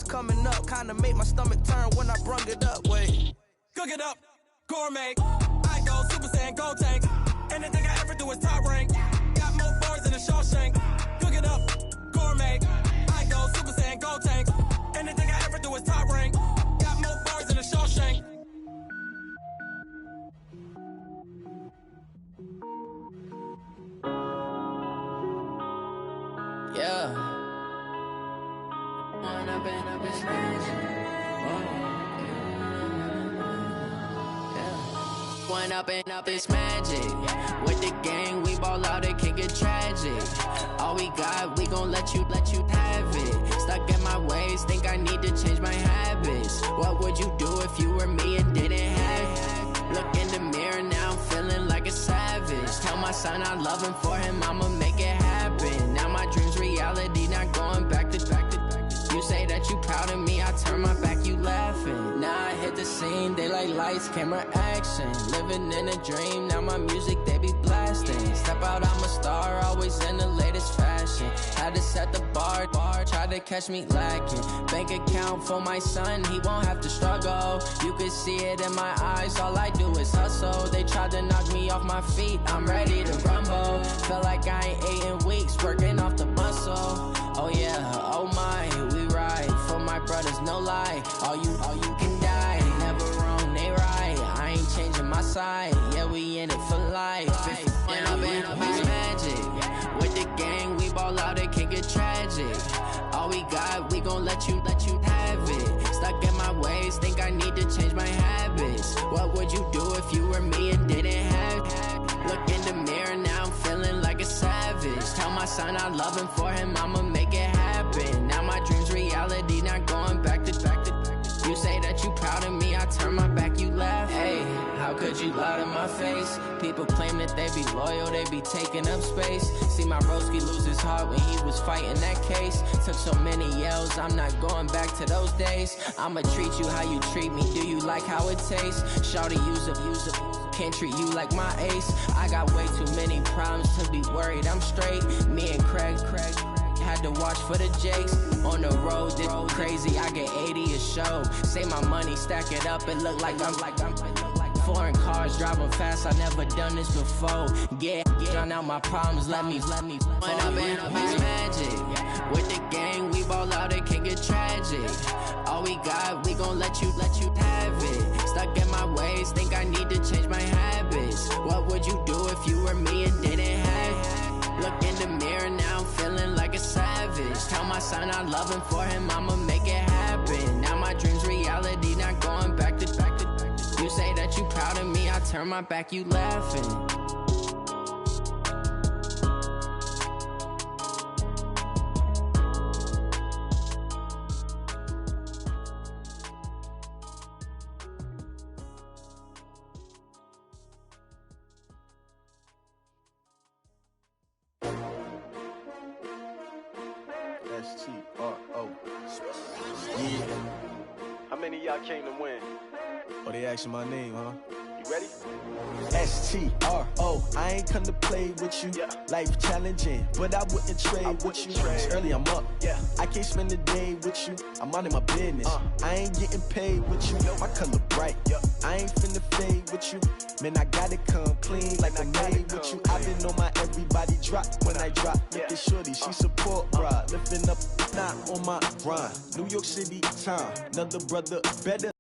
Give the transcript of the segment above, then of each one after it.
coming up. Kinda make my stomach turn when I brung it up. Wait. Cook it up, gourmet. I go Super Saiyan, go tank. Anything I ever do is top rank. Got more bars than a Shawshank. Cook it up, gourmet. I go Super Saiyan, go tank. Anything I ever do is top rank. Got more bars than a Shawshank. Yeah. One up and up is magic. With the gang, we ball out, it can get tragic. All we got, we gon' let you have it. Stuck in my ways, think I need to change my habits. What would you do if you were me and didn't have it? Look in the mirror, now I'm feeling like a savage. Tell my son I love him, for him I'ma make it happen. Now my dream's reality, not going back to. You say that you proud of me, I turn my back, you laughing. Now I hit the scene, they like lights, camera, action. Living in a dream, now my music, they be blasting. Step out, I'm a star, always in the latest fashion. Had to set the bar, try to catch me lacking. Bank account for my son, he won't have to struggle. You can see it in my eyes, all I do is hustle. They tried to knock me off my feet, I'm ready to rumble. Feel like I ain't ate in weeks, working off the muscle. Oh yeah, oh my, we ride for my brothers, no lie. All you can die, never wrong, they right. I ain't changing my side, yeah, we in it for life. And I've been magic. With the gang, we ball out, it can get tragic. All we got, we gon' let you have it. Stuck in my ways, think I need to change my habits. What would you do if you were me and didn't have it? Look in the mirror, now I'm feeling like a savage. Tell my son I love him, for him I'ma make it happen. Now my dream's reality, not going back to. You say that you proud of me, I turn my back, you laugh. Hey, how could you lie to my face? People claim that they be loyal, they be taking up space. See my broski lose his heart when he was fighting that case. Took so many yells, I'm not going back to those days. I'ma treat you how you treat me, do you like how it tastes? Shawty, use up, can't treat you like my ace. I got way too many problems to be worried, I'm straight. Me and Craig had to watch for the Jakes. On the road, this crazy, I get 80 a show. Say my money, stack it up, it look like I'm foreign cars, driving fast, I never done this before. Get drown out my problems, let me When I'm in magic. With the gang, we ball out, it can get tragic. All we got, we gon' let you have it. Stuck in my ways, think I need to change my habits. What would you do if you were me and didn't have it? Look in the mirror, now I'm feeling like a savage. Tell my son I love him, for him I'ma make it happen. Now my dream's reality, not going back to. You say that you proud of me, I turn my back, you laughing. S-T-R-O. Yeah. How many of y'all came to win? Oh, they asking my name, huh? You ready? S-T-R-O. I ain't come to play with you. Yeah. Life challenging, but I wouldn't trade with you. It's early, I'm up. Yeah. I can't spend the day with you. I'm minding my business. I ain't getting paid with you. My color bright. Yeah. I ain't finna fade with you. Man, I gotta come clean like I made with you. I've been on my everybody drop when I drop. Look at shorty, she support bra. Lifting up, not on my grind. New York City time. Another brother better.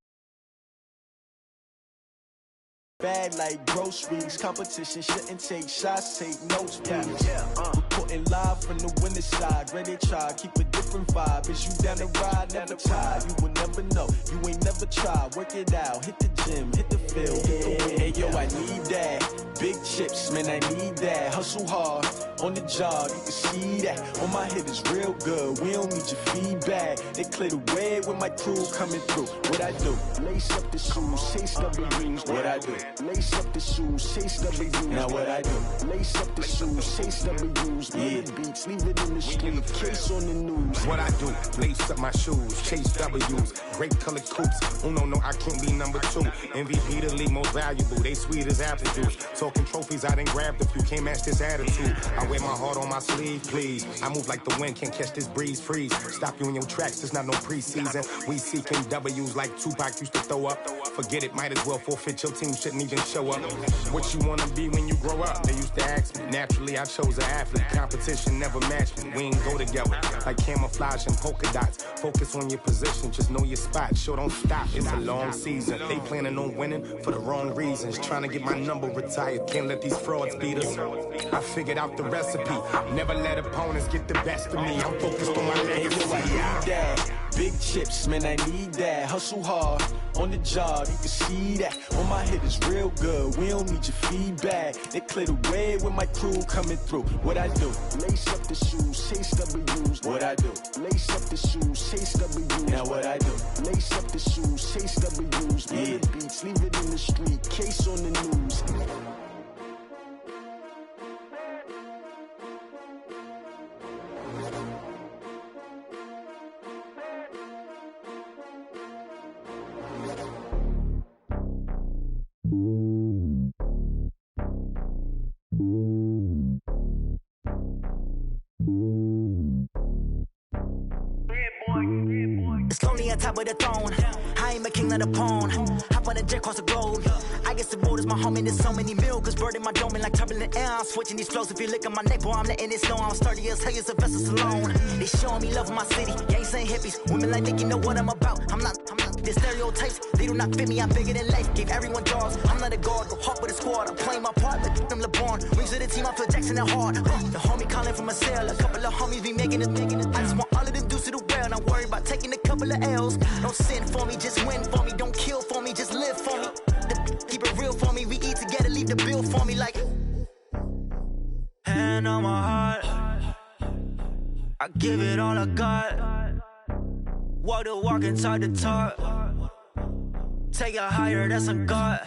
Bad like groceries, competition shouldn't take shots, take notes, please. Reporting live from the winter side, ready to try, keep a different vibe. Is you down the ride, never tired, you will never know, you ain't never tried. Work it out, hit the gym, hit the field, hit the wind. Hey yo, I need that, big chips, man, I need that. Hustle hard, on the job, you can see that. On my head is real good, we don't need your feedback. They clear the way with my crew coming through. What I do? Lace up the shoes, chase the rings. What I do? Lace up the shoes, chase the big Now what I do? Lace up the shoes, chase the big news. Beats, leave it in the street, case on the news. What I do, lace up my shoes, chase W's, great colored coops. Uno, no, I can't be number 2. MVP the league most valuable, they sweet as apple juice. Talking trophies, I didn't grab the few, can't match this attitude. I wear my heart on my sleeve, please. I move like the wind, can't catch this breeze, freeze. Stop you in your tracks, there's not no preseason. We seeking W's like Tupac used to throw up. Forget it, might as well forfeit, your team shouldn't even show up. What you wanna be when you grow up? They used to ask me. Naturally, I chose an athlete. Competition never matched me. We ain't go together like camouflage and polka dots. Focus on your position, just know your spot. Sure, don't stop, it's a long season. They planning on winning for the wrong reasons. Trying to get my number retired, can't let these frauds beat us. I figured out the recipe. Never let opponents get the best of me. I'm focused on my legacy. Big chips, man, I need that. Hustle hard on the job, you can see that. On my hit is real good, we don't need your feedback. They clear the way with my crew coming through. What I do? Lace up the shoes, chase W's. What I do? Lace up the shoes, chase W's. Now what I do? Lace up the shoes, chase W's. Yeah. The beats, leave it in the street, case on the news. It's lonely on top of the throne. I ain't a king of the pawn. Hop on a jet across the globe. I guess the road is my home and there's so many miracles burning my dome and like turbulent air. I'm switching these flows. If you look at my neck, boy, I'm letting it snow. I'm sturdy as hell, as Sylvester Stallone. They showing me love in my city. Gangs ain't hippies. Women like Nick, you know what I'm about. I'm not. The stereotypes, they do not fit me. I'm bigger than life. Gave everyone jaws. I'm not a guard. Go hard with a squad. I'm playing my part, but I'm LeBron. Wings of the team, I feel Jackson and hard. The homie calling from a cell. A couple of homies be making it. I just want all of them dudes to the well. Not worry about taking a couple of L's. Don't sin for me, just win for me. Don't kill for me, just live for me. Keep it real for me. We eat together, leave the bill for me like. Hand on my heart, I give it all I got. Walk the walk inside the talk. Take it higher, that's a God.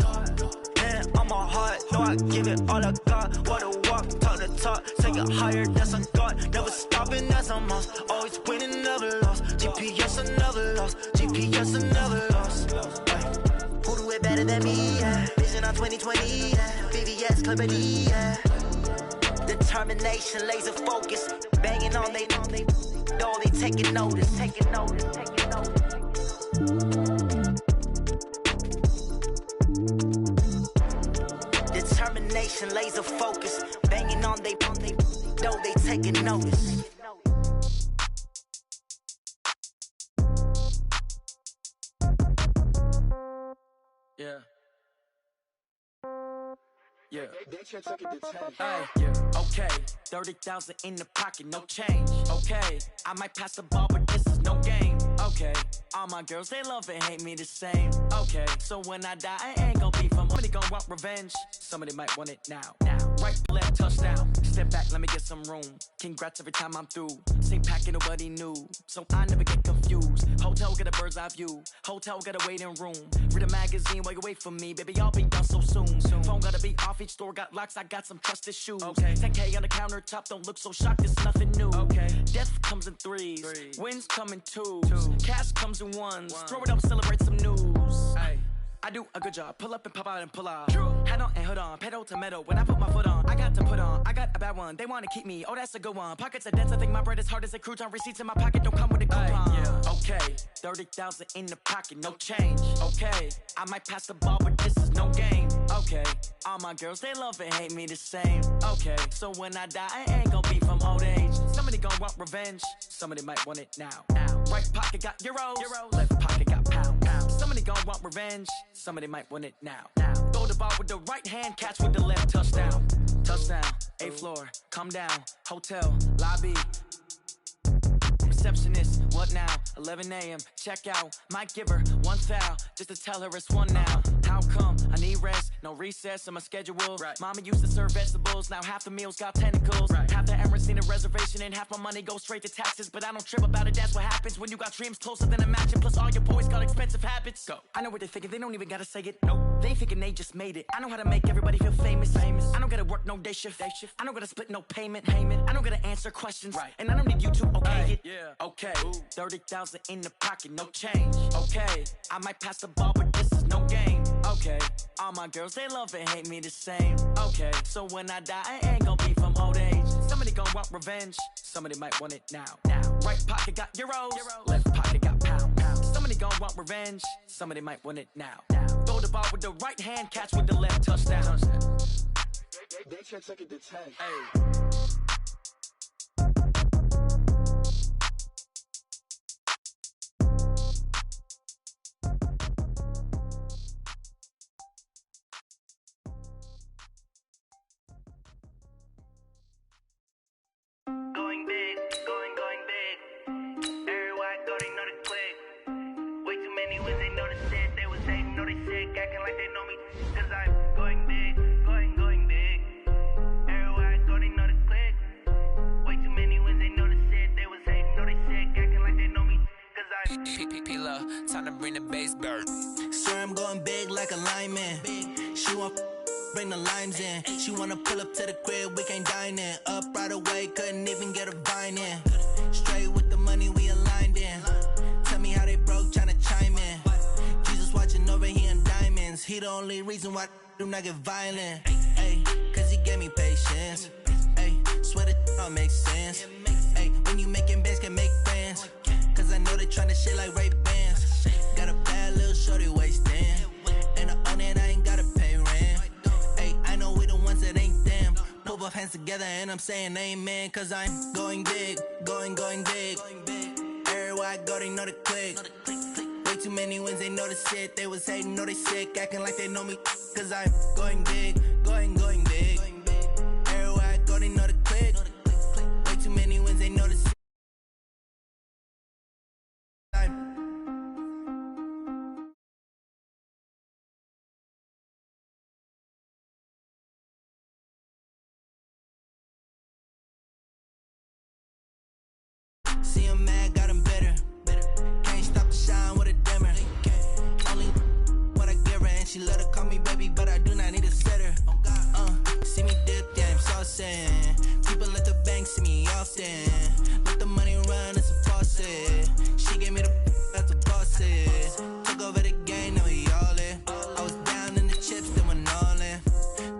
Hand on my heart, no, I give it all I got. Walk the walk, talk the talk. Take it higher, that's a God. Never stopping, that's a must. Always winning, never lost. GPS, I never lost. GPS, I never lost. Who do it better than me? Yeah. Vision on 2020. Yeah. VVS, Clippity. Yeah. Determination, laser focus. Banging on they door, they taking notice. Taking notice. Taking notice. Determination, laser focus. Banging on they door, they taking notice. Yeah. Yeah. Hey, yeah. Okay. 30,000 in the pocket, no change. Okay. I might pass the ball, but this is no game. Okay. All my girls, they love and hate me the same. Okay. So when I die, I ain't gon' be from. Somebody gon' want revenge. Somebody might want it now. Right, left, touchdown. Step back, let me get some room. Congrats every time I'm through. Same packet, nobody knew. So I never get confused. Hotel, get a bird's eye view. Hotel, get a waiting room. Read a magazine while you wait for me. Baby, I'll be done so soon. Phone gotta be off. Each store got locks, I got some trusted shoes. Okay. 10K on the countertop, don't look so shocked, it's nothing new. Okay. Death comes in threes. Wins come in twos. Cash comes in ones. Throw it up, celebrate some news. Ay. I do a good job, pull up and pop out and pull out. Head on and hood on, pedal to metal. When I put my foot on, I got to put on. I got a bad one, they wanna keep me, oh that's a good one. Pockets are dense, I think my bread is hard as a crouton. Receipts in my pocket don't come with a coupon. Yeah. Okay, 30,000 in the pocket, no change. Okay, I might pass the ball, but this is no game. Okay, all my girls, they love and hate me the same. Okay, so when I die, I ain't gon' be from old age. Somebody gon' want revenge, somebody might want it now. Right pocket got euros, left pocket got pounds. Somebody gon' want revenge, somebody might want it now. Throw the ball with the right hand, catch with the left, touchdown. Touchdown, 8th floor, come down, hotel, lobby. Receptionist, what now? 11 a.m., check out. Might give her one foul, just to tell her it's one now. How come I need rest? No recess in my schedule. Right. Mama used to serve vegetables, now half the meals got tentacles. Right. Half the errands need a reservation and half my money goes straight to taxes. But I don't trip about it, that's what happens when you got dreams closer than a match. And plus all your boys got expensive habits. Go. I know what they're thinking, they don't even gotta say it. Nope. They ain't thinking they just made it. I know how to make everybody feel famous. I don't gotta work no day shift. I don't gotta split no payment. I don't gotta answer questions. Right. And I don't need you to okay it. Yeah. Okay. 30,000 in the pocket, no change. Okay. I might pass the ball, but this is no game. Okay. All my girls, they love and hate me the same. Okay. So when I die, I ain't gonna be from old age. Somebody gon' want revenge. Somebody might want it now. Right pocket got euros. Left pocket got pounds. Somebody gon' want revenge. Somebody might want it now. Throw the ball with the right hand, catch with the left, touchdown. They can't take it to 10. Hey. Going big, going big. Everywhere I go, they know the click. Way too many wins, they know the shit. They was hating, know they sick, acting like they know me. Cause I'm going big, going big. Everywhere I go, they know the click. Way too many wins, they know the shit. They was hating, know they sick, acting like they know me. Cause I'm P-P-P-Love, time to bring the bass bird. Swear I'm going big like a lineman. She want bring the limes in. She wanna pull up to the crib, we can't dine in. Up right away, couldn't even get a vine in. Straight with the money, we aligned in. Tell me how they broke, tryna chime in. Jesus watching over here in diamonds. He the only reason why I do not get violent. Ay, cause he gave me patience. Ay, swear that all makes sense. Ay, when you making bands, can make friends. Cause I know they tryna shit like Ray Bans. Got a bad little shorty wasting. And I own it, I ain't gotta pay rent. Ay, I know we the ones that ain't them. Put both hands together and I'm saying amen. Cause I'm going big, going big. Everywhere I go, they know the click. Way too many wins, they know the shit. They was hating, know they sick, acting like they know me. Cause I'm going big, going big. Everywhere I go, they know the click. Way too many wins, they know the shit. See him mad, got him better. Can't stop the shine with a dimmer. Only what I give her, and she let her call me baby, but I do not need a setter. See me dip, yeah, I'm saucing. People at the bank see me often. Let the money run, it's a faucet. She gave me the that's a boss it. Took over the game, now we all in. I was down in the chips, then went all in.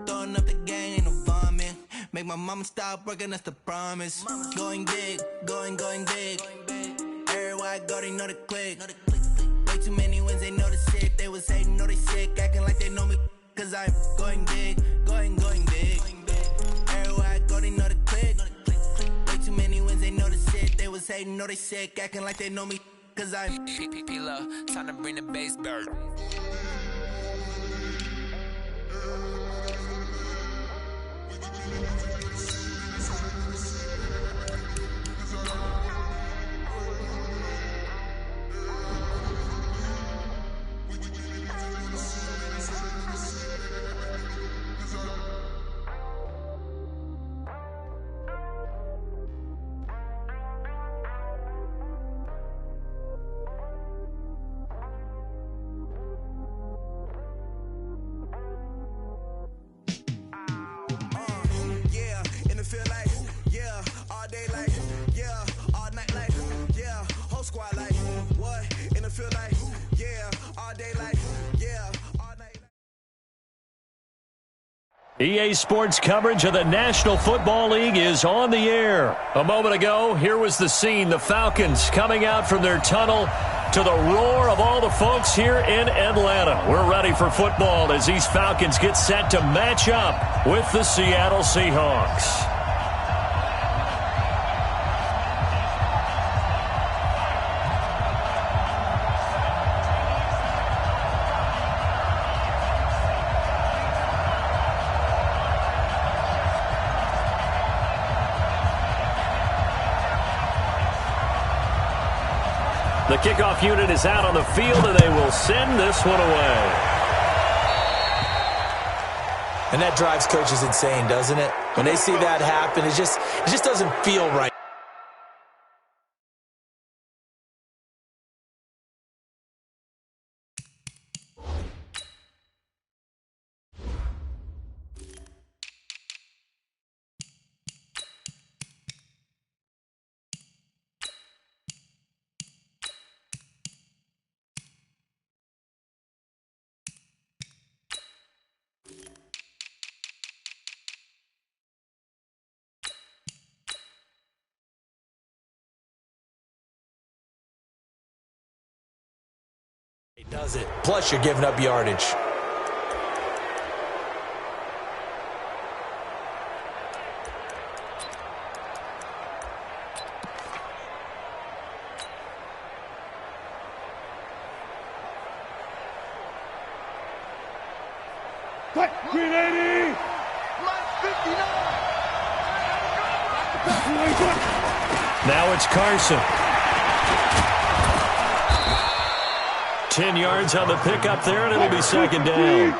Throwing up the gang, ain't no vomit. Make my mama stop working, that's the promise. Going big, going big. Everywhere I go, they know the click. Way too many wins, they know the shit. They was hating, know they sick, acting like they know me. Cause I'm going big, going big. Everywhere I go, they know the click. Way too many wins, they know the shit. They was hating, know they sick, acting like they know me. Cause I'm P-P-P-Love, time to bring the bass bird. EA Sports coverage of the National Football League is on the air. A moment ago, here was the scene. The Falcons coming out from their tunnel to the roar of all the folks here in Atlanta. We're ready for football as these Falcons get set to match up with the Seattle Seahawks. The kickoff unit is out on the field, and they will send this one away. And that drives coaches insane, doesn't it? When they see that happen, it just doesn't feel right. It does it. Plus, you're giving up yardage. Now it's Carson. 10 yards on the pickup there, and it'll be second down.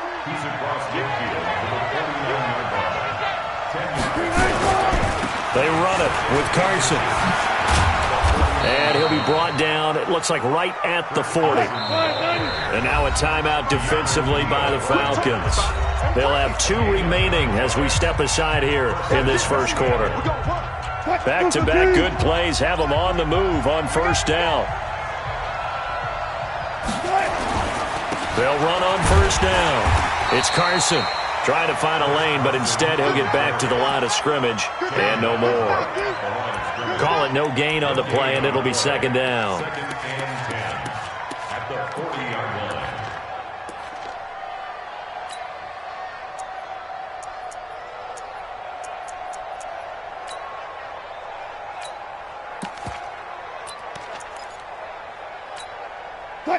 They run it with Carson. And he'll be brought down, it looks like right at the 40. And now a timeout defensively by the Falcons. They'll have 2 remaining as we step aside here in this first quarter. Back-to-back good plays have them on the move on first down. They'll run on first down. It's Carson trying to find a lane, but instead he'll get back to the line of scrimmage and no more. Call it no gain on the play, and it'll be second down.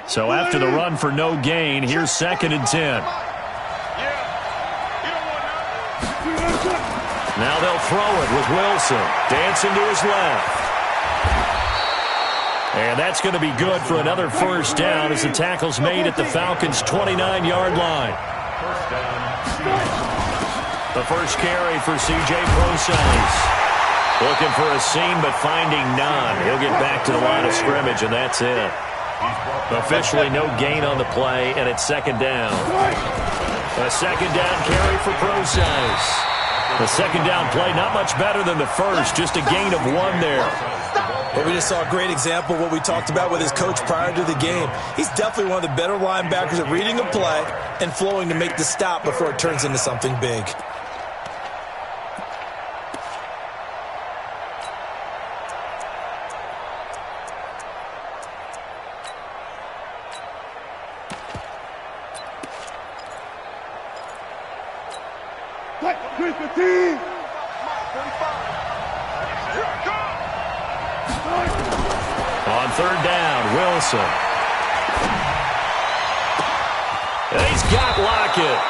So after the run for no gain, here's second and 10. Now they'll throw it with Wilson. Dancing to his left. And that's going to be good for another first down as the tackle's made at the Falcons' 29-yard line. The first carry for C.J. Prosise. Looking for a seam but finding none. He'll get back to the line of scrimmage, and that's it. Officially no gain on the play, and it's second down. A second down carry for Prosise. The second down play, not much better than the first, just a gain of 1 there. But we just saw a great example of what we talked about with his coach prior to the game. He's definitely one of the better linebackers at reading a play and flowing to make the stop before it turns into something big. On third down, Wilson. And he's got Lockett.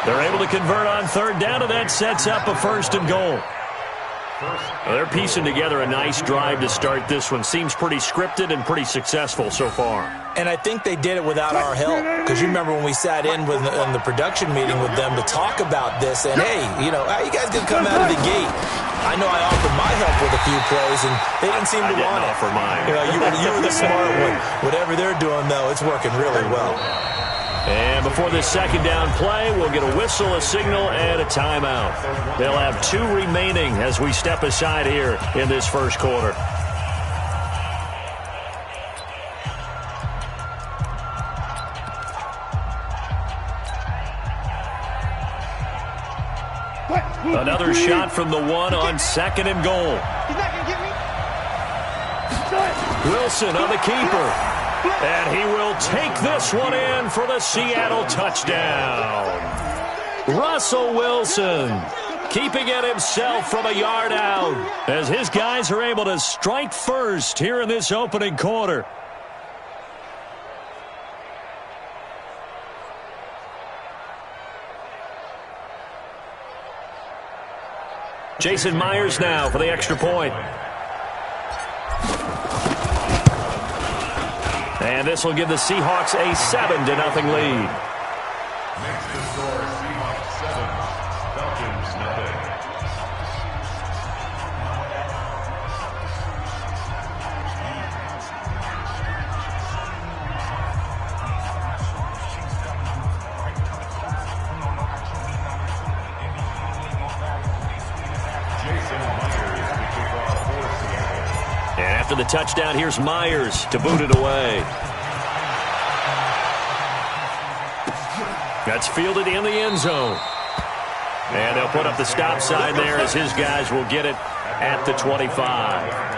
They're able to convert on third down, and that sets up a first and goal. Well, they're piecing together a nice drive to start this one. Seems pretty scripted and pretty successful so far. And I think they did it without our help. Because you remember when we sat in the production meeting with them to talk about this, and hey, you know, how you guys going to come out of the gate? I know I offered my help with a few plays, and they didn't seem to want it. I didn't offer mine. You know, you were the smart one. Whatever they're doing, though, it's working really well. And before this second down play, we'll get a whistle, a signal, and a timeout. They'll have 2 remaining as we step aside here in this first quarter. Another shot from the 1 on second and goal. He's not going to get me. Wilson on the keeper. And he will take this one in for the Seattle touchdown. Russell Wilson keeping it himself from a yard out as his guys are able to strike first here in this opening quarter. Jason Myers now for the extra point. And this will give the Seahawks a 7-0 lead. Next to score, Seahawks 7, the touchdown. Here's Myers to boot it away. That's fielded in the end zone. And they'll put up the stop sign there as his guys will get it at the 25.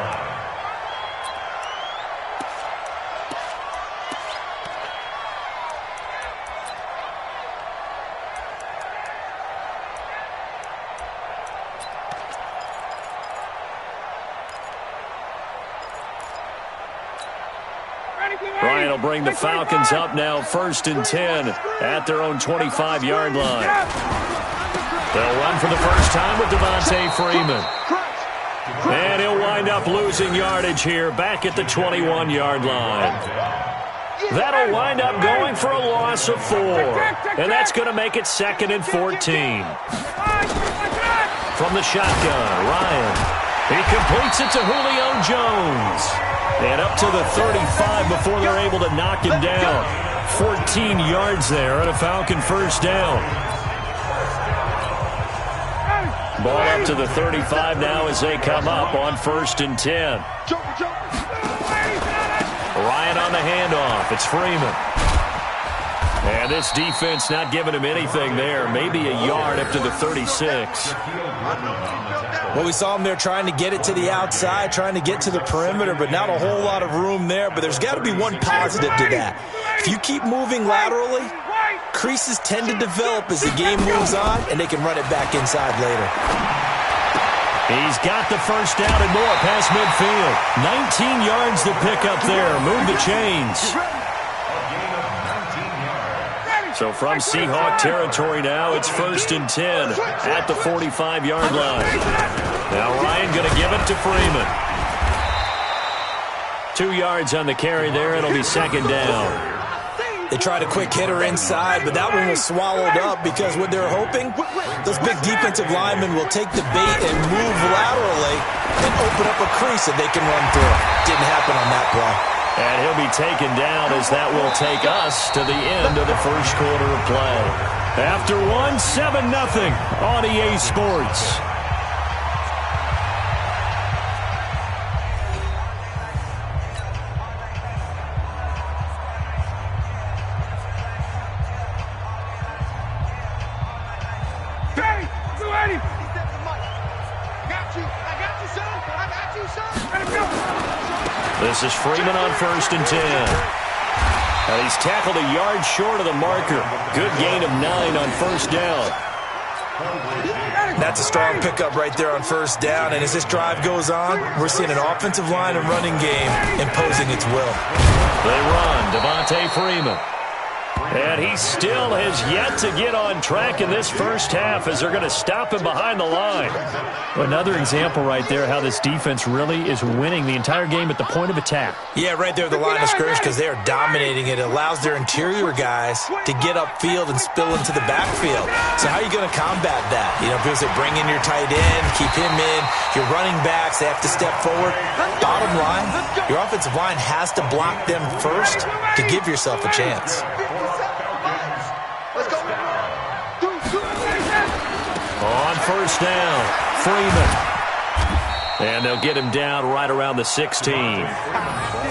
Ryan will bring the Falcons up now 1st and 10 at their own 25-yard line. They'll run for the first time with Devontae Freeman. And he'll wind up losing yardage here back at the 21-yard line. That'll wind up going for a loss of 4. And that's going to make it 2nd and 14. From the shotgun, Ryan. He completes it to Julio Jones. And up to the 35 before they're able to knock him down. 14 yards there and a Falcon first down. Ball up to the 35 now as they come up on 1st and 10. Ryan on the handoff. It's Freeman. And this defense not giving him anything there. Maybe a yard up to the 36. Well, we saw him there trying to get it to the outside, trying to get to the perimeter, but not a whole lot of room there. But there's got to be one positive to that. If you keep moving laterally, creases tend to develop as the game moves on, and they can run it back inside later. He's got the first down and more past midfield. 19 yards to pick up there. Move the chains. So from Seahawk territory now, it's 1st and 10 at the 45-yard line. Now Ryan going to give it to Freeman. 2 yards on the carry there. It'll be 2nd down. They tried a quick hitter inside, but that one was swallowed up because what they're hoping, those big defensive linemen will take the bait and move laterally and open up a crease that they can run through. Didn't happen on that play. And he'll be taken down as that will take us to the end of the first quarter of play. After 7-0 on EA Sports. This is Freeman on 1st and 10. And he's tackled a yard short of the marker. Good gain of 9 on 1st down. That's a strong pickup right there on 1st down. And as this drive goes on, we're seeing an offensive line and running game imposing its will. They run. Devontae Freeman. And he still has yet to get on track in this first half as they're going to stop him behind the line. Another example right there how this defense really is winning the entire game at the point of attack. Yeah, right there at the line of scrimmage because they are dominating it. It allows their interior guys to get upfield and spill into the backfield. So how are you going to combat that? You know, people say bring in your tight end, keep him in. Your running backs, they have to step forward. Bottom line, your offensive line has to block them first to give yourself a chance. On 1st down, Freeman. And they'll get him down right around the 16.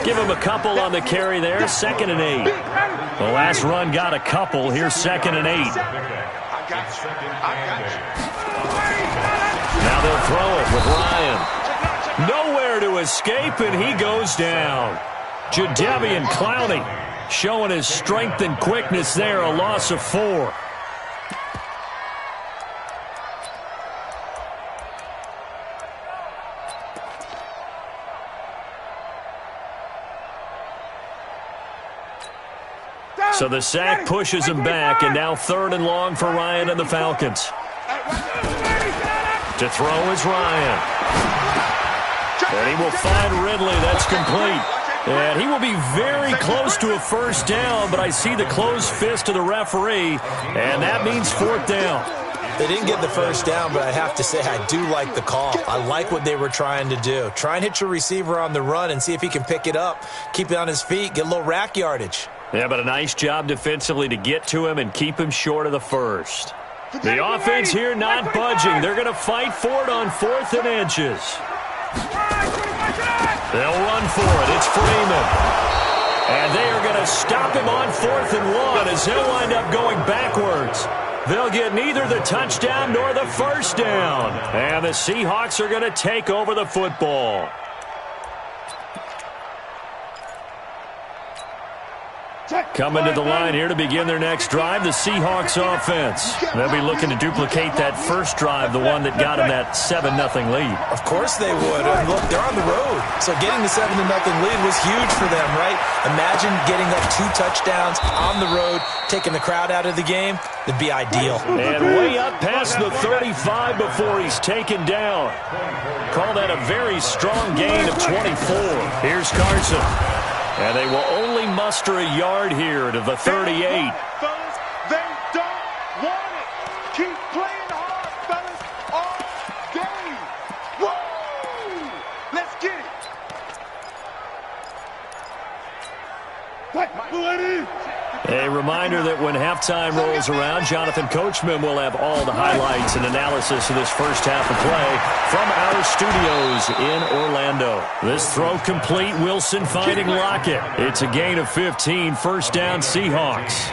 Give him a couple on the carry there, 2nd and 8. The last run got a couple. Here's 2nd and 8. Now they'll throw it with Ryan. Nowhere to escape, and he goes down. Jadeveon Clowney showing his strength and quickness there, a loss of 4. So the sack pushes him back, and now 3rd and long for Ryan and the Falcons. To throw is Ryan. And he will find Ridley. That's complete. And he will be very close to a first down, but I see the closed fist of the referee, and that means 4th down. They didn't get the first down, but I have to say I do like the call. I like what they were trying to do. Try and hit your receiver on the run and see if he can pick it up, keep it on his feet, get a little rack yardage. Yeah, but a nice job defensively to get to him and keep him short of the first. The offense here not budging. They're going to fight for it on 4th and inches. They'll run for it. It's Freeman. And they are going to stop him on 4th and 1 as he'll wind up going backwards. They'll get neither the touchdown nor the first down. And the Seahawks are going to take over the football. Coming to the line here to begin their next drive, the Seahawks offense. They'll be looking to duplicate that first drive, the one that got them that 7-0 lead. Of course they would. Look, they're on the road. So getting the 7-0 lead was huge for them, right? Imagine getting up 2 touchdowns on the road, taking the crowd out of the game. It'd be ideal. And way up past the 35 before he's taken down. Call that a very strong gain of 24. Here's Carson. And they will only muster a yard here to the 38. Fellas, they don't want it. Keep playing hard, fellas, all game. Woo! Let's get it. A reminder that when halftime rolls around, Jonathan Coachman will have all the highlights and analysis of this first half of play from our studios in Orlando. This throw complete, Wilson finding Lockett. It's a gain of 15, first down Seahawks.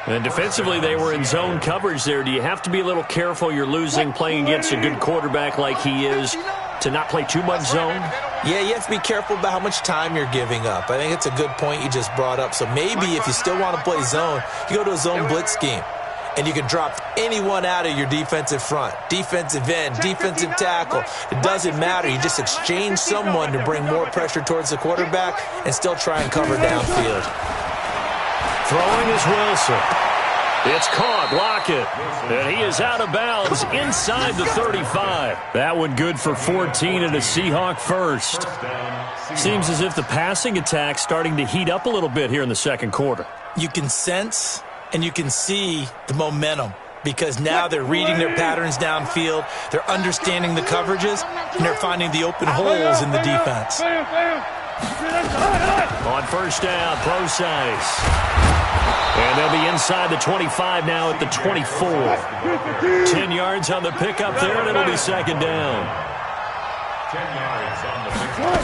And defensively, they were in zone coverage there. Do you have to be a little careful you're losing playing against a good quarterback like he is to not play too much zone? Yeah, you have to be careful about how much time you're giving up. I think it's a good point you just brought up. So maybe if you still want to play zone, you go to a zone blitz scheme. And you can drop anyone out of your defensive front, defensive end, defensive tackle. It doesn't matter. You just exchange someone to bring more pressure towards the quarterback and still try and cover downfield. Throwing is Wilson. It's caught, Lockett, and he is out of bounds inside the 35. That one good for 14 and a Seahawk first. Seems as if the passing attack's starting to heat up a little bit here in the second quarter. You can sense and you can see the momentum because now they're reading their patterns downfield, they're understanding the coverages, and they're finding the open holes in the defense. On first down, Procise. And they'll be inside the 25 now at the 24. 10 yards on the pickup there, and it'll be second down. 10 yards on the pickup.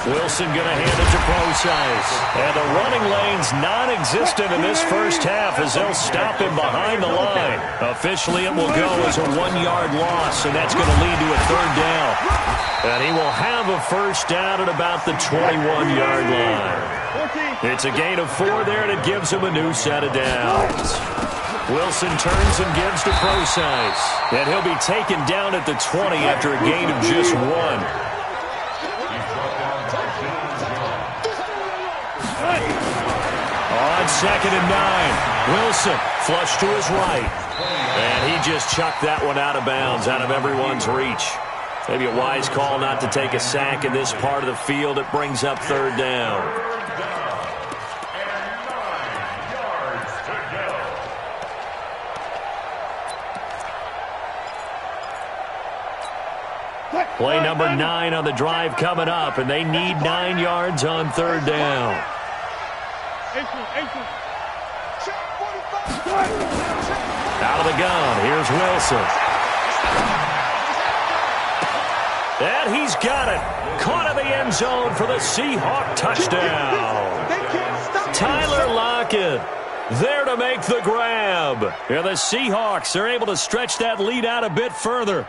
Wilson going to hand it to Procise. And the running lane's non-existent in this first half as they'll stop him behind the line. Officially, it will go as a 1-yard loss, and that's going to lead to a third down. And he will have a first down at about the 21-yard line. It's a gain of 4 there, and it gives him a new set of downs. Wilson turns and gives to Procise. And he'll be taken down at the 20 after a gain of just 1. On 2nd and 9, Wilson flush to his right. And he just chucked that one out of bounds, out of everyone's reach. Maybe a wise call not to take a sack in this part of the field. It brings up third down. Play number 9 on the drive coming up, and they need 9 yards on third down. Out of the gun, here's Wilson. And he's got it. Caught in the end zone for the Seahawk touchdown. Tyler Lockett there to make the grab. And the Seahawks are able to stretch that lead out a bit further.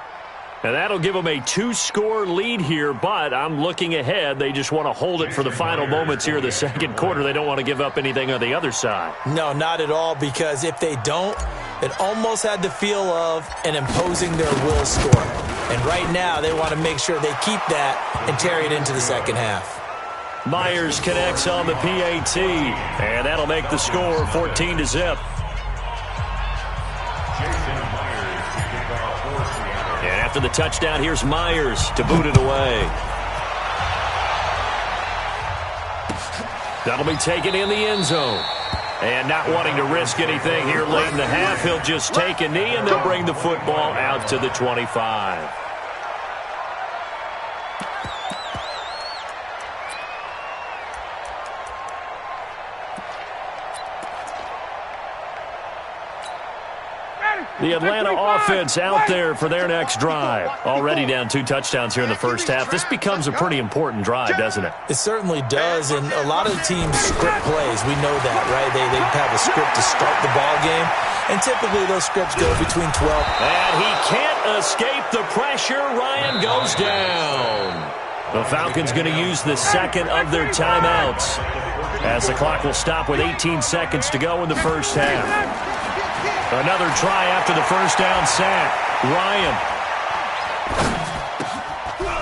And that'll give them a 2-score lead here, but I'm looking ahead. They just want to hold it for the final moments here in the second quarter. They don't want to give up anything on the other side. No, not at all, because if they don't, it almost had the feel of an imposing their will score. And right now, they want to make sure they keep that and carry it into the second half. Myers connects on the PAT, and that'll make the score 14-0. And after the touchdown, here's Myers to boot it away. That'll be taken in the end zone. And not wanting to risk anything here late in the half, he'll just take a knee, and they'll bring the football out to the 25. The Atlanta offense out there for their next drive. Already down 2 touchdowns here in the first half. This becomes a pretty important drive, doesn't it? It certainly does, and a lot of the teams script plays. We know that, right? They have a script to start the ball game, and typically those scripts go between 12. And he can't escape the pressure. Ryan goes down. The Falcons going to use the second of their timeouts, as the clock will stop with 18 seconds to go in the first half. Another try after the first down sack. Ryan.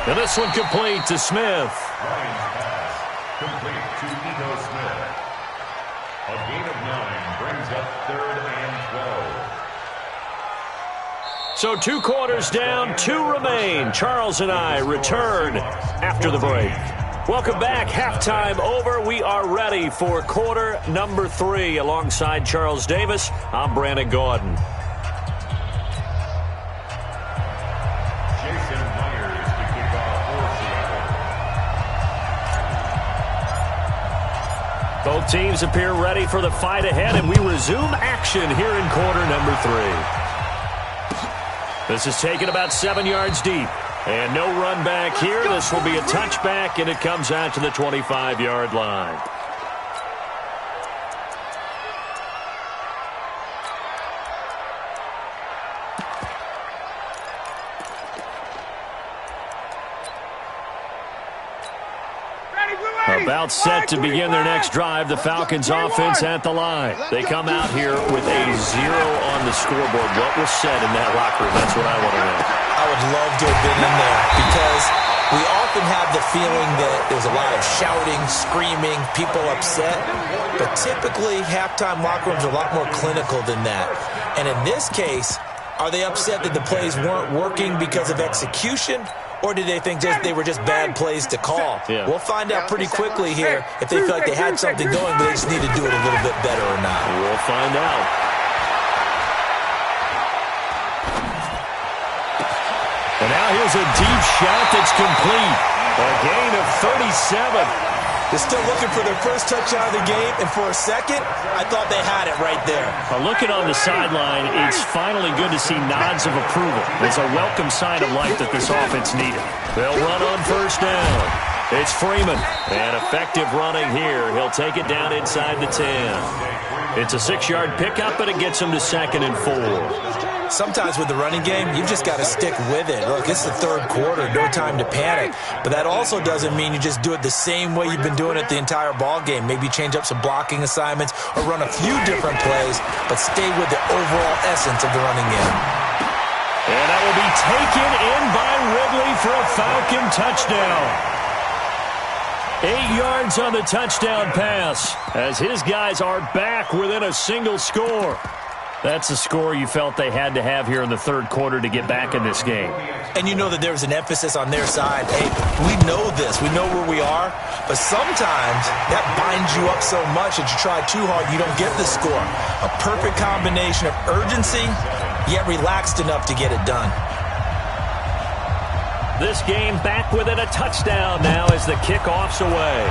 And this one complete to Smith. Complete to Ito Smith. A gain of 9 brings up 3rd and 12. So 2 quarters down, 2 remain. Charles and I return after the break. Welcome back. Halftime over. We are ready for quarter number 3. Alongside Charles Davis, I'm Brandon Gordon. Jason Myers to kick off for Seattle. Both teams appear ready for the fight ahead, and we resume action here in quarter number 3. This is taken about 7 yards deep. And no run back here. This will be a touchback, and it comes out to the 25-yard line. About set to begin their next drive. The Falcons offense at the line. They come out here with a 0 on the scoreboard. What was said in that locker room? That's what I want to know. I would love to have been in there, because we often have the feeling that there's a lot of shouting, screaming, people upset. But typically, halftime locker rooms are a lot more clinical than that. And in this case, are they upset that the plays weren't working because of execution? Or did they think they were just bad plays to call? Yeah. We'll find out pretty quickly here if they feel like they had something going, but they just need to do it a little bit better or not. We'll find out. And now here's a deep shot that's complete. A gain of 37. They're still looking for their first touchdown of the game, and for a second, I thought they had it right there. Looking on the sideline, it's finally good to see nods of approval. It's a welcome sign of life that this offense needed. They'll run on first down. It's Freeman, and effective running here. He'll take it down inside the 10. It's a 6-yard pickup, but it gets him to 2nd and 4. Sometimes with the running game, you've just got to stick with it. Look, it's the third quarter, no time to panic. But that also doesn't mean you just do it the same way you've been doing it the entire ball game. Maybe change up some blocking assignments or run a few different plays, but stay with the overall essence of the running game. And that will be taken in by Ridley for a Falcon touchdown. 8 yards on the touchdown pass, as his guys are back within a single score. That's a score you felt they had to have here in the third quarter to get back in this game. And you know that there was an emphasis on their side. Hey, we know this. We know where we are. But sometimes that binds you up so much that you try too hard, you don't get the score. A perfect combination of urgency, yet relaxed enough to get it done. This game back within a touchdown now as the kickoff's away.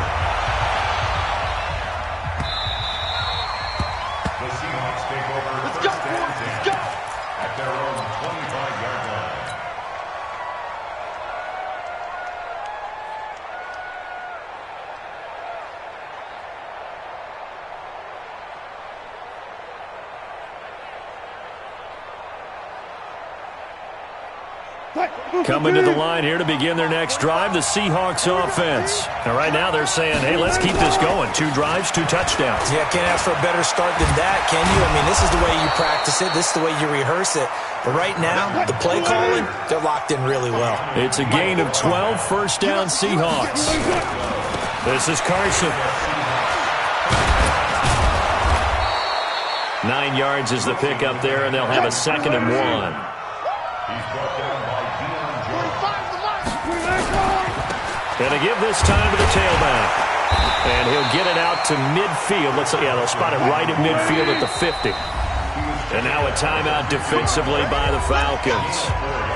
At their own 25-yard line. Coming to the line here to begin their next drive, the Seahawks offense. And right now they're saying, hey, let's keep this going. 2 drives, 2 touchdowns. Yeah, can't ask for a better start than that, can you? I mean, this is the way you practice it. This is the way you rehearse it. But right now, the play calling, they're locked in really well. It's a gain of 12, first down Seahawks. This is Carson. 9 yards is the pickup there, and they'll have a 2nd and 1. He's brought down by And they give this time to the tailback. And he'll get it out to midfield. They'll spot it right at midfield at the 50. And now a timeout defensively by the Falcons.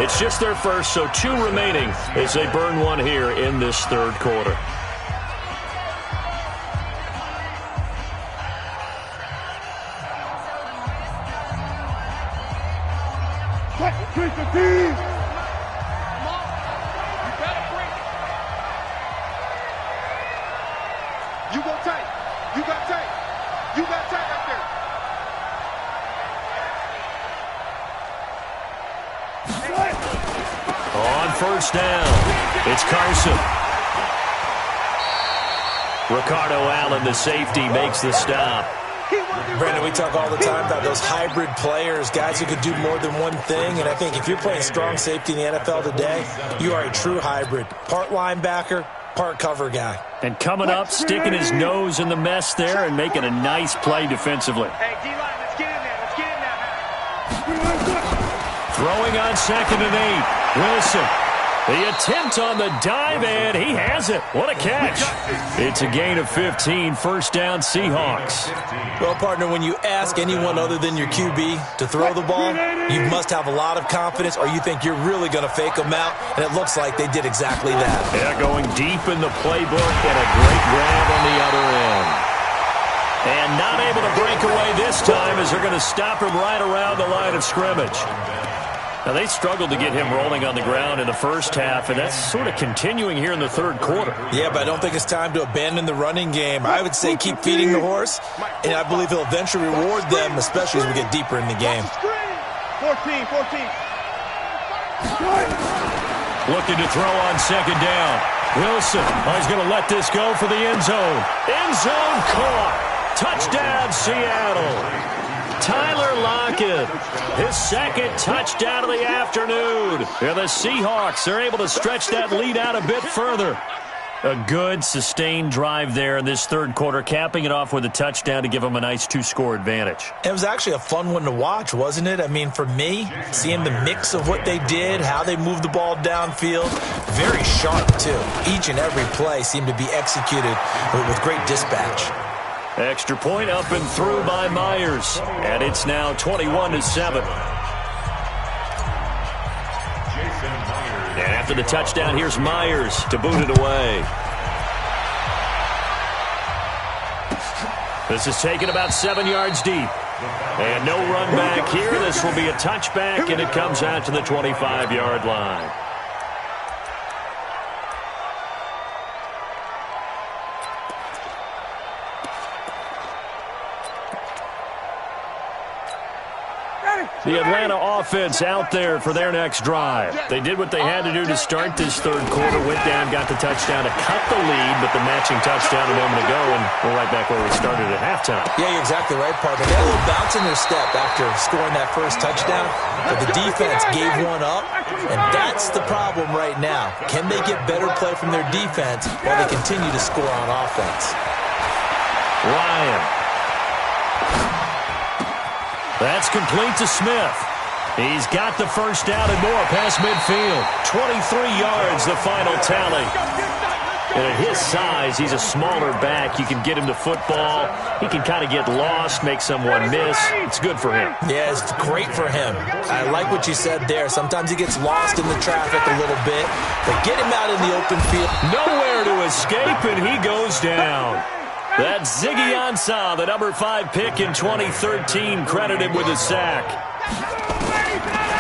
It's just their first, so 2 remaining as they burn one here in this third quarter. You go tight. You got tight. You got tight right there. On first down, it's Carson. Ricardo Allen, the safety, makes the stop. Brandon, we talk all the time about those hybrid players, guys who could do more than one thing, and I think if you're playing strong safety in the NFL today, you are a true hybrid. Part linebacker, part cover guy. And coming up, sticking his nose in the mess there and making a nice play defensively. Hey, D-line, let's get in there. Let's get in there. Throwing on 2nd and 8. Wilson. The attempt on the dive, and he has it. What a catch. It's a gain of 15, first down Seahawks. Well, partner, when you ask anyone other than your QB to throw the ball, you must have a lot of confidence or you think you're really going to fake them out, and it looks like they did exactly that. Yeah, going deep in the playbook and a great grab on the other end. And not able to break away this time as they're going to stop him right around the line of scrimmage. Now, they struggled to get him rolling on the ground in the first half, and that's sort of continuing here in the third quarter. Yeah, but I don't think it's time to abandon the running game. I would say keep feeding the horse, and I believe he'll eventually reward them, especially as we get deeper in the game. 14. Looking to throw on 2nd down. Wilson, he's going to let this go for the end zone. End zone caught. Touchdown, Seattle. Tyler Lockett, his 2nd touchdown of the afternoon. And the Seahawks are able to stretch that lead out a bit further. A good, sustained drive there in this third quarter, capping it off with a touchdown to give them a nice 2-score advantage. It was actually a fun one to watch, wasn't it? I mean, for me, seeing the mix of what they did, how they moved the ball downfield, very sharp, too. Each and every play seemed to be executed with great dispatch. Extra point up and through by Myers. And it's now 21-7. And after the touchdown, here's Myers to boot it away. This is taken about 7 yards deep. And no run back here. This will be a touchback, and it comes out to the 25-yard line. The Atlanta offense out there for their next drive. They did what they had to do to start this third quarter. Went down, got the touchdown to cut the lead, but the matching touchdown a moment ago, and we're right back where we started at halftime. Yeah, you're exactly right, partner. They had a little bounce in their step after scoring that first touchdown, but the defense gave one up, and that's the problem right now. Can they get better play from their defense while they continue to score on offense? Ryan. That's complete to Smith. He's got the first down and more past midfield. 23 yards, the final tally. And at his size, he's a smaller back. You can get him to football. He can kind of get lost, make someone miss. It's good for him. Yeah, it's great for him. I like what you said there. Sometimes he gets lost in the traffic a little bit, but get him out in the open field. Nowhere to escape, and he goes down. That's Ziggy Ansah, the number 5 pick in 2013, credited with a sack.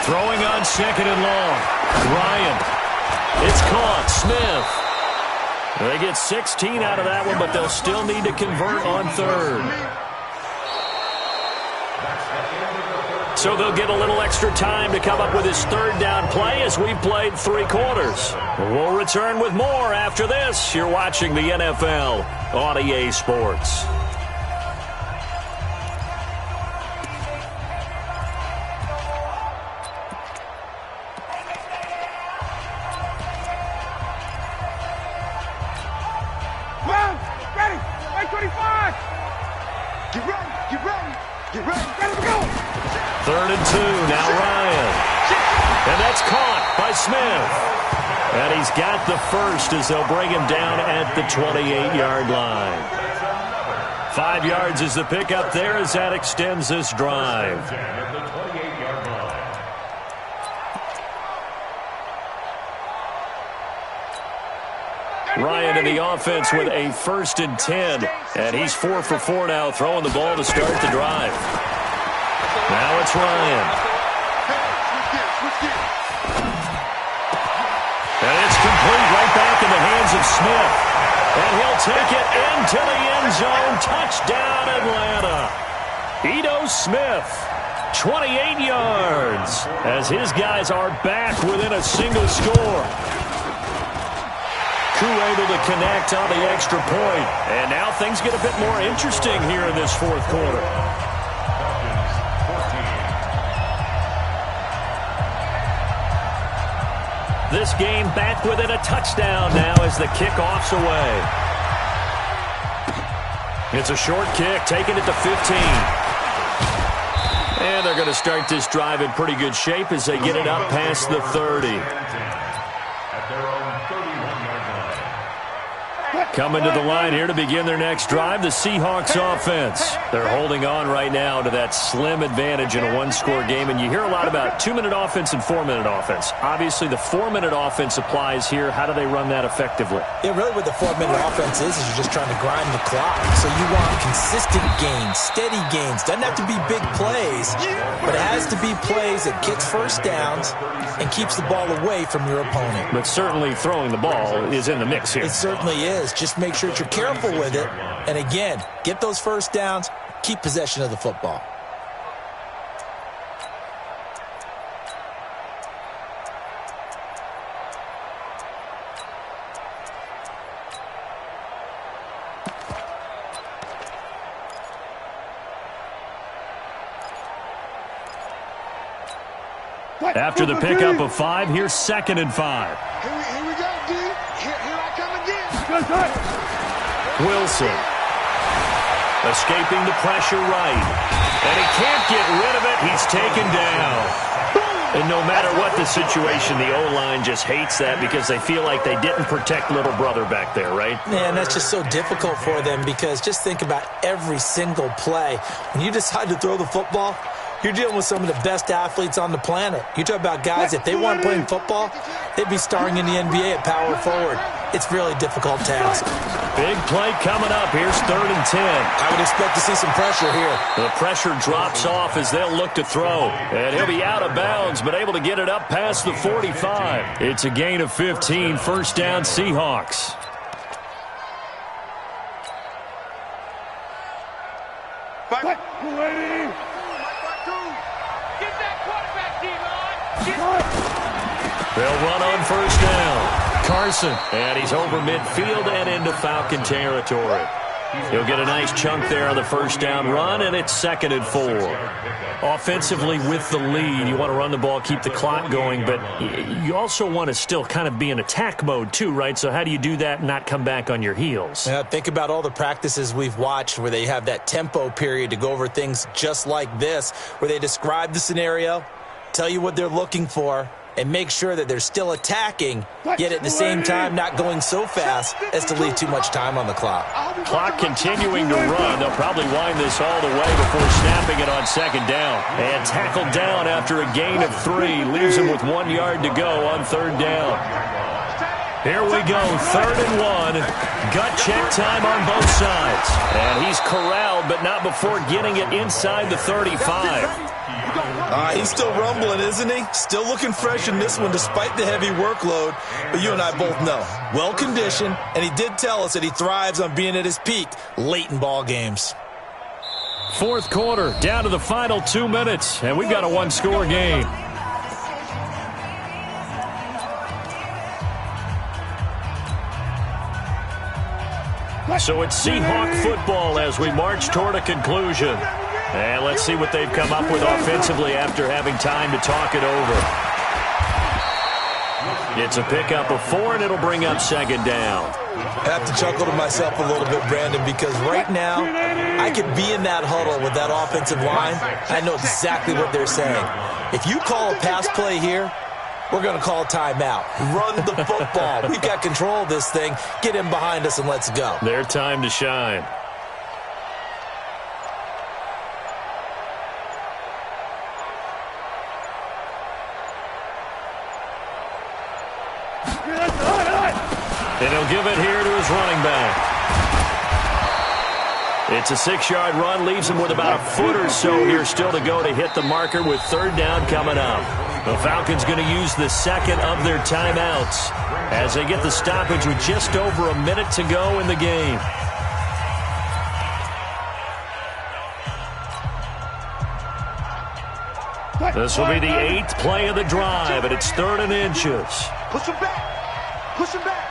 Throwing on 2nd and long. Ryan. It's caught. Smith. They get 16 out of that one, but they'll still need to convert on 3rd. So they'll get a little extra time to come up with his 3rd down play as we've played 3 quarters. We'll return with more after this. You're watching the NFL on EA Sports. Ready! 825! Get ready! Get ready! Get ready! Ready to go! 3rd and 2, now Ryan. And that's caught by Smith. And he's got the first as they'll bring him down at the 28-yard line. 5 yards is the pickup there as that extends this drive. Ryan in the offense with a 1st and 10. And he's 4 for 4 now, throwing the ball to start the drive. Now it's Ryan. And it's complete right back in the hands of Smith. And he'll take it into the end zone. Touchdown, Atlanta. Ito Smith, 28 yards, as his guys are back within a single score. Koo able to connect on the extra point. And now things get a bit more interesting here in this fourth quarter. This game back within a touchdown now as the kickoff's away. It's a short kick, taking it to 15. And they're going to start this drive in pretty good shape as they get it up past the 30. Coming to the line here to begin their next drive, the Seahawks offense. They're holding on right now to that slim advantage in a one-score game, and you hear a lot about 2-minute offense and 4-minute offense. Obviously, the 4-minute offense applies here. How do they run that effectively? Yeah, really what the 4-minute offense is you're just trying to grind the clock. So you want consistent gains, steady gains. Doesn't have to be big plays, but it has to be plays that gets first downs and keeps the ball away from your opponent. But certainly throwing the ball is in the mix here. It certainly is. Just make sure that you're careful with it. And again, get those first downs, keep possession of the football. After the pickup of 5, here's 2nd and 5. Here we go, D. Here I come again. Wilson. Escaping the pressure right. And he can't get rid of it. He's taken down. And no matter what the situation, the O-line just hates that because they feel like they didn't protect little brother back there, right? Man, that's just so difficult for them because just think about every single play. When you decide to throw the football, you're dealing with some of the best athletes on the planet. You talk about guys, if they weren't playing football, they'd be starring in the NBA at power forward. It's a really difficult task. Big play coming up. Here's 3rd and 10. I would expect to see some pressure here. The pressure drops off as they'll look to throw. And he'll be out of bounds, but able to get it up past the 45. It's a gain of 15. First down, Seahawks. They'll run on first down. Carson. And he's over midfield and into Falcon territory. He'll get a nice chunk there on the first down run, and it's 2nd and 4. Offensively with the lead, you want to run the ball, keep the clock going, but you also want to still kind of be in attack mode too, right? So how do you do that and not come back on your heels? Yeah, think about all the practices we've watched where they have that tempo period to go over things just like this, where they describe the scenario, tell you what they're looking for, and make sure that they're still attacking, yet at the same time not going so fast as to leave too much time on the clock. Clock continuing to run. They'll probably wind this all the way before snapping it on 2nd down. And tackled down after a gain of 3. Leaves him with 1 yard to go on 3rd down. Here we go, 3rd and 1. Gut check time on both sides. And he's corralled, but not before getting it inside the 35. He's still rumbling, isn't he? Still looking fresh in this one despite the heavy workload. But you and I both know, well-conditioned, and he did tell us that he thrives on being at his peak late in ball games. 4th quarter, down to the final 2 minutes, and we've got a one-score game. So it's Seahawk football as we march toward a conclusion. And let's see what they've come up with offensively after having time to talk it over. It's a pickup of 4, and it'll bring up 2nd down. I have to chuckle to myself a little bit, Brandon, because right now I could be in that huddle with that offensive line. I know exactly what they're saying. If you call a pass play here, we're going to call a timeout. Run the football. We've got control of this thing. Get him behind us and let's go. Their time to shine. And he'll give it here to his running back. It's a 6-yard run, leaves him with about a foot or so here still to go to hit the marker with 3rd down coming up. The Falcons going to use the second of their timeouts as they get the stoppage with just over a minute to go in the game. This will be the 8th play of the drive, and it's 3rd and inches. Push him back. Push him back.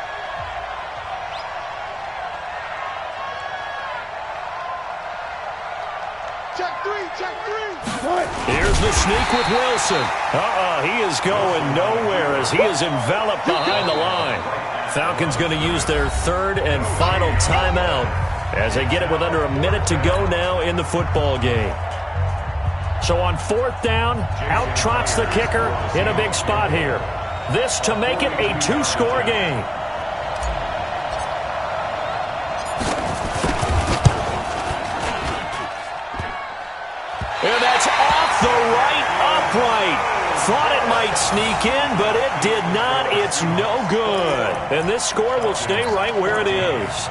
Check 3. Check 3. Here's the sneak with Wilson. He is going nowhere as he is enveloped behind the line. Falcons going to use their 3rd and final timeout as they get it with under a minute to go now in the football game. So on 4th down, out trots the kicker in a big spot here. This to make it a 2-score game. And that's off the right upright. Thought it might sneak in, but it did not. It's no good. And this score will stay right where it is.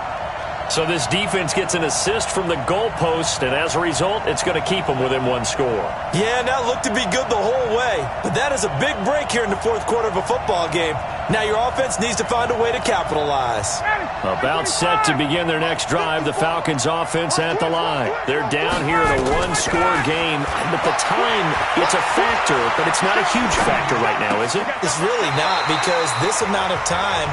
So this defense gets an assist from the goalpost, and as a result, it's going to keep them within 1 score. Yeah, and that looked to be good the whole way. But that is a big break here in the 4th quarter of a football game. Now your offense needs to find a way to capitalize. About set to begin their next drive, the Falcons offense at the line. They're down here in a 1-score game. But the time, it's a factor, but it's not a huge factor right now, is it? It's really not, because this amount of time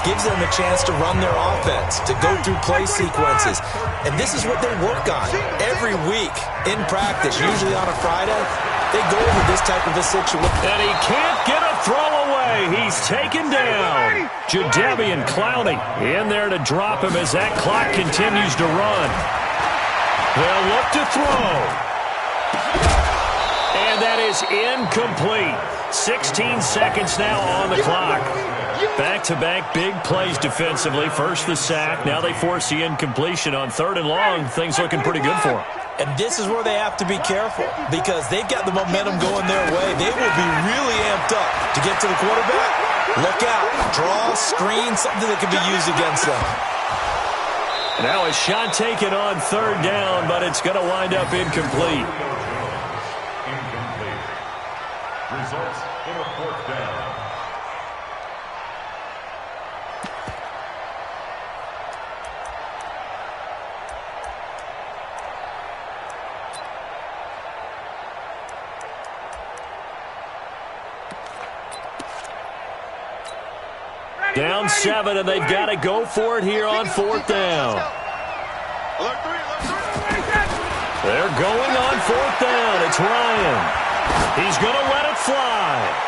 gives them a chance to run their offense, to go through play sequences. And this is what they work on every week in practice, usually on a Friday. They go over this type of a situation. And he can't get a throw away. He's taken down. Jadeveon Clowney in there to drop him as that clock continues to run. They'll look to throw. And that is incomplete. 16 seconds now on the clock. Back-to-back big plays defensively. First the sack. Now they force the incompletion on 3rd and long. Things looking pretty good for them. And this is where they have to be careful because they've got the momentum going their way. They will be really amped up to get to the quarterback. Look out. Draw, screen, something that can be used against them. Now a shot taken on 3rd down, but it's going to wind up incomplete. Incomplete. Results in a 4th down. Down 7, and they've got to go for it here on 4th down. They're going on 4th down. It's Ryan. He's going to let it fly.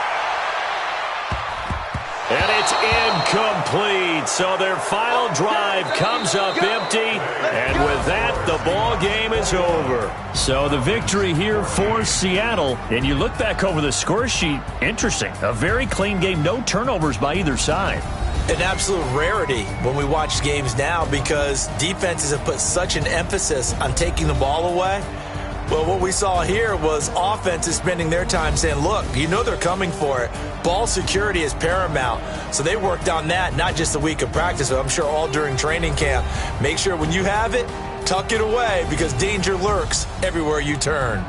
And it's incomplete. So their final drive comes up empty. And with that, the ball game is over. So the victory here for Seattle. And you look back over the score sheet. Interesting. A very clean game. No turnovers by either side. An absolute rarity when we watch games now because defenses have put such an emphasis on taking the ball away. Well, what we saw here was offenses spending their time saying, look, you know they're coming for it. Ball security is paramount. So they worked on that, not just a week of practice, but I'm sure all during training camp. Make sure when you have it, tuck it away because danger lurks everywhere you turn.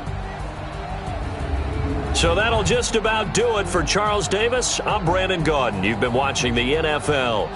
So that'll just about do it for Charles Davis. I'm Brandon Gaudin. You've been watching the NFL.